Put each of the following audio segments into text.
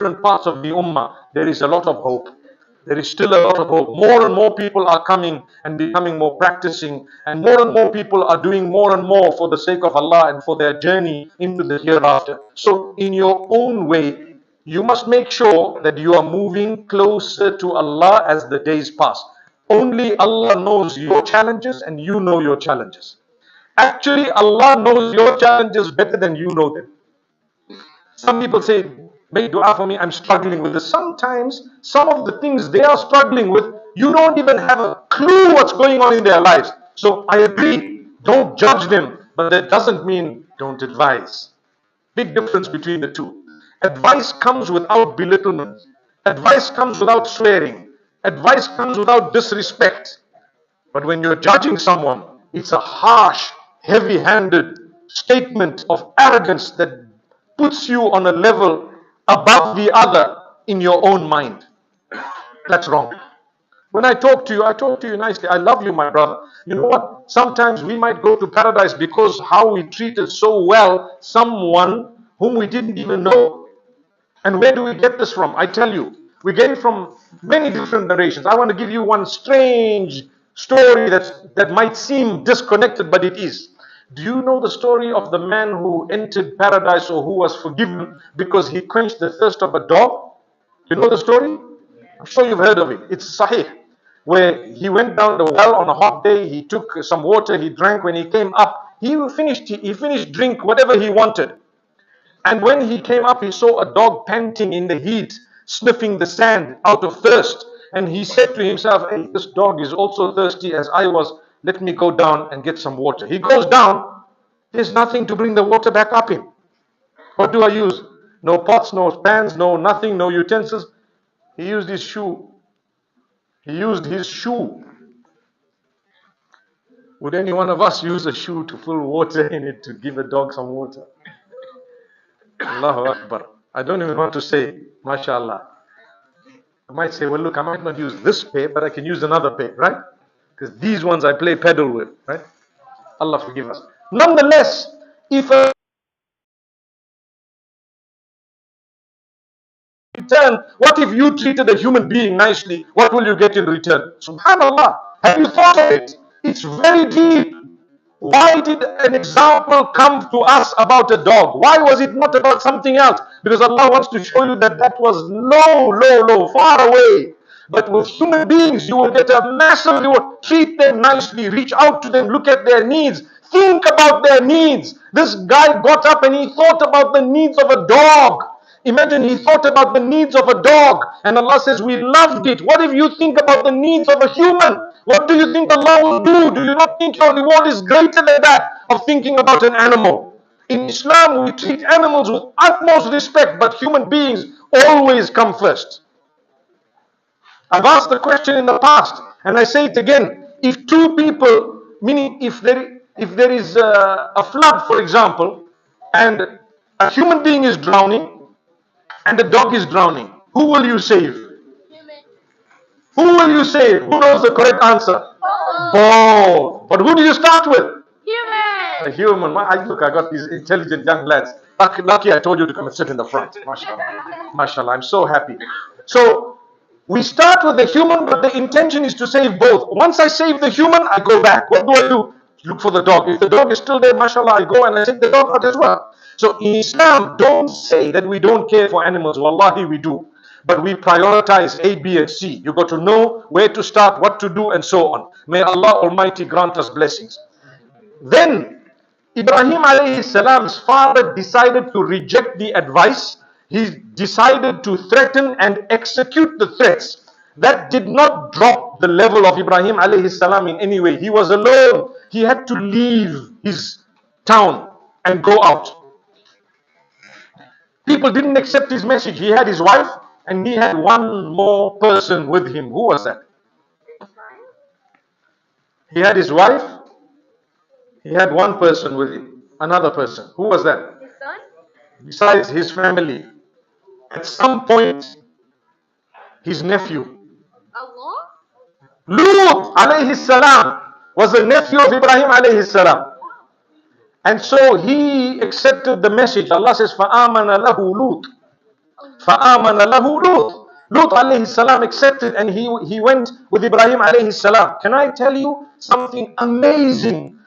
different parts of the ummah, there is a lot of hope. There is still a lot of hope. More and more people are coming and becoming more practicing, and more people are doing more and more for the sake of Allah and for their journey into the hereafter. So, in your own way, you must make sure that you are moving closer to Allah as the days pass. Only Allah knows your challenges and you know your challenges. Actually, Allah knows your challenges better than you know them. Some people say, make dua for me, I'm struggling with this. Sometimes, some of the things they are struggling with, you don't even have a clue what's going on in their lives. So I agree, don't judge them, but that doesn't mean don't advise. Big difference between the two. Advice comes without belittlement. Advice comes without swearing. Advice comes without disrespect. But when you're judging someone, it's a harsh, heavy-handed statement of arrogance that puts you on a level above the other in your own mind. That's wrong. When I talk to you nicely. I love you, my brother. You know what? Sometimes we might go to paradise because how we treated so well someone whom we didn't even know. And where do we get this from? I tell you, we get it from many different narrations. I want to give you one strange story that might seem disconnected, but it is. Do you know the story of the man who entered paradise or who was forgiven because he quenched the thirst of a dog? You know the story? I'm sure you've heard of it. It's Sahih. Where he went down the well on a hot day, he took some water, he drank. When he came up, he finished drink whatever he wanted. And when he came up, he saw a dog panting in the heat, sniffing the sand out of thirst. And he said to himself, hey, this dog is also thirsty as I was. Let me go down and get some water. He goes down. There's nothing to bring the water back up in. What do I use? No pots, no pans, no nothing, no utensils. He used his shoe. He used his shoe. Would any one of us use a shoe to fill water in it to give a dog some water? Allahu Akbar. I don't even want to say, mashallah. I might say, well, look, I might not use this pair, but I can use another pair, right? Because these ones I play pedal with, right? Allah forgive us. Nonetheless, if a return, what if you treated a human being nicely? What will you get in return? Subhanallah. Have you thought of it? It's very deep. Why did an example come to us about a dog? Why was it not about something else? Because Allah wants to show you that that was low, far away. But with human beings, you will get a massive reward. Treat them nicely, reach out to them, look at their needs, think about their needs. This guy got up and he thought about the needs of a dog. Imagine he thought about the needs of a dog, and Allah says, we loved it. What if you think about the needs of a human? What do you think Allah will do? Do you not think your reward is greater than that of thinking about an animal? In Islam, we treat animals with utmost respect, but human beings always come first. I've asked the question in the past, and I say it again. If two people, meaning if there is a flood, for example, and a human being is drowning, and the dog is drowning, who will you save? Human. Who will you save? Who knows the correct answer? Both. But who do you start with? Human. A human. Look, I got these intelligent young lads. Lucky I told you to come and sit in the front. MashaAllah. MashaAllah. I'm so happy. So, we start with the human, but the intention is to save both. Once I save the human, I go back. What do? Look for the dog. If the dog is still there, mashallah, I go and I take the dog out as well. So in Islam, don't say that we don't care for animals. Wallahi, we do. But we prioritize A, B, and C. You got to know where to start, what to do, and so on. May Allah Almighty grant us blessings. Then, Ibrahim alayhi salam's father decided to reject the advice. He decided to threaten and execute the threats. That did not drop the level of Ibrahim alayhi salam in any way. He was alone. He had to leave his town and go out. People didn't accept his message. He had his wife and he had one more person with him. Who was that? He had his wife. He had one person with him. Another person. Who was that? His son? Besides his family. At some point, his nephew. Allah? Lut alayhi salam was the nephew of Ibrahim alayhi salam. And so he accepted the message. Allah says, فَآمَنَ لَهُ لُوط. فآمن له لوط. Lut alayhi salam accepted, and he went with Ibrahim alayhi salam. Can I tell you something amazing?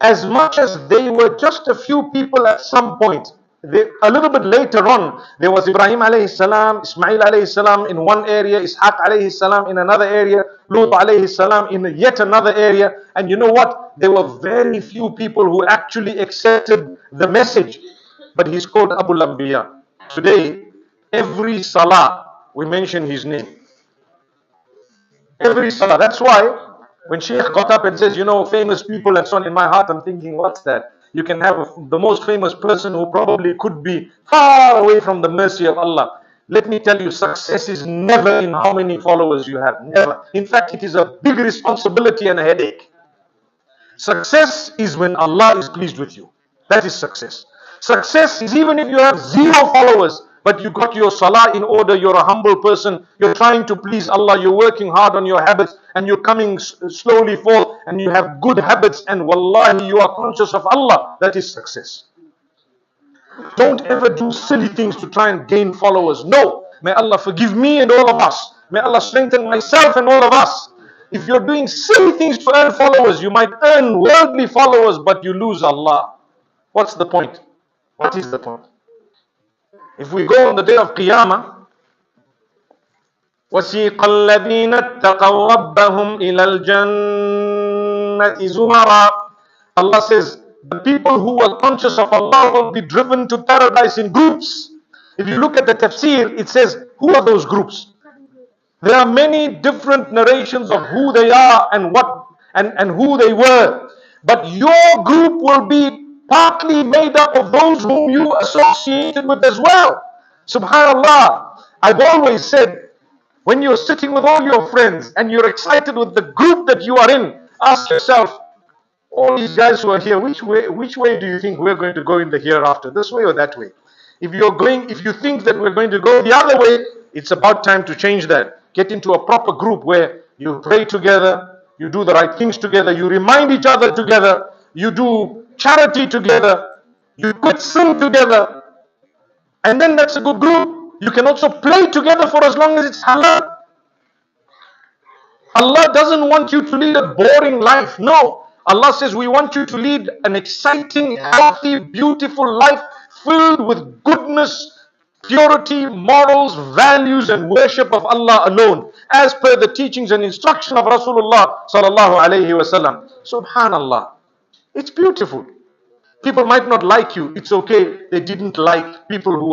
As much as they were just a few people at some point, a little bit later on, there was Ibrahim alayhi salam, Ismail alayhi salam in one area, Ishaq alayhi salam in another area, Lut alayhi salam in yet another area. And you know what? There were very few people who actually accepted the message. But he's called Abu Lambiya. Today, every salah, we mention his name. Every salah. That's why when Sheikh got up and says, you know, famous people and so on, in my heart I'm thinking, what's that? You can have the most famous person who probably could be far away from the mercy of Allah. Let me tell you, success is never in how many followers you have. Never. In fact, it is a big responsibility and a headache. Success is when Allah is pleased with you. That is success. Success is even if you have 0 followers, but you got your salah in order, you're a humble person, you're trying to please Allah, you're working hard on your habits, and you're coming slowly forth, and you have good habits, and wallahi, you are conscious of Allah. That is success. Don't ever do silly things to try and gain followers. No. May Allah forgive me and all of us. May Allah strengthen myself and all of us. If you're doing silly things to earn followers, you might earn worldly followers, but you lose Allah. What's the point? What is the point? If we go on the day of Qiyamah, وَسِيقَ الَّذِينَ اتَّقَوْا رَبَّهُمْ إِلَى الْجَنَّةِ زُمَرًا. Allah says, the people who are conscious of Allah will be driven to paradise in groups. If you look at the tafsir, it says, who are those groups? There are many different narrations of who they are and what and who they were. But your group will be partly made up of those whom you associated with as well. Subhanallah. I've always said, when you're sitting with all your friends and you're excited with the group that you are in, ask yourself, all these guys who are here, which way do you think we're going to go in the hereafter? This way or that way? If you think that we're going to go the other way, it's about time to change that. Get into a proper group where you pray together, you do the right things together, you remind each other together, you do charity together, you quit sin together, and then that's a good group. You can also play together for as long as it's halal. Allah doesn't want you to lead a boring life. No. Allah says we want you to lead an exciting, healthy, beautiful life filled with goodness, purity, morals, values and worship of Allah alone, as per the teachings and instruction of Rasulullah sallallahu alayhi wasallam. Subhanallah. It's beautiful. People might not like you. It's okay. They didn't like people who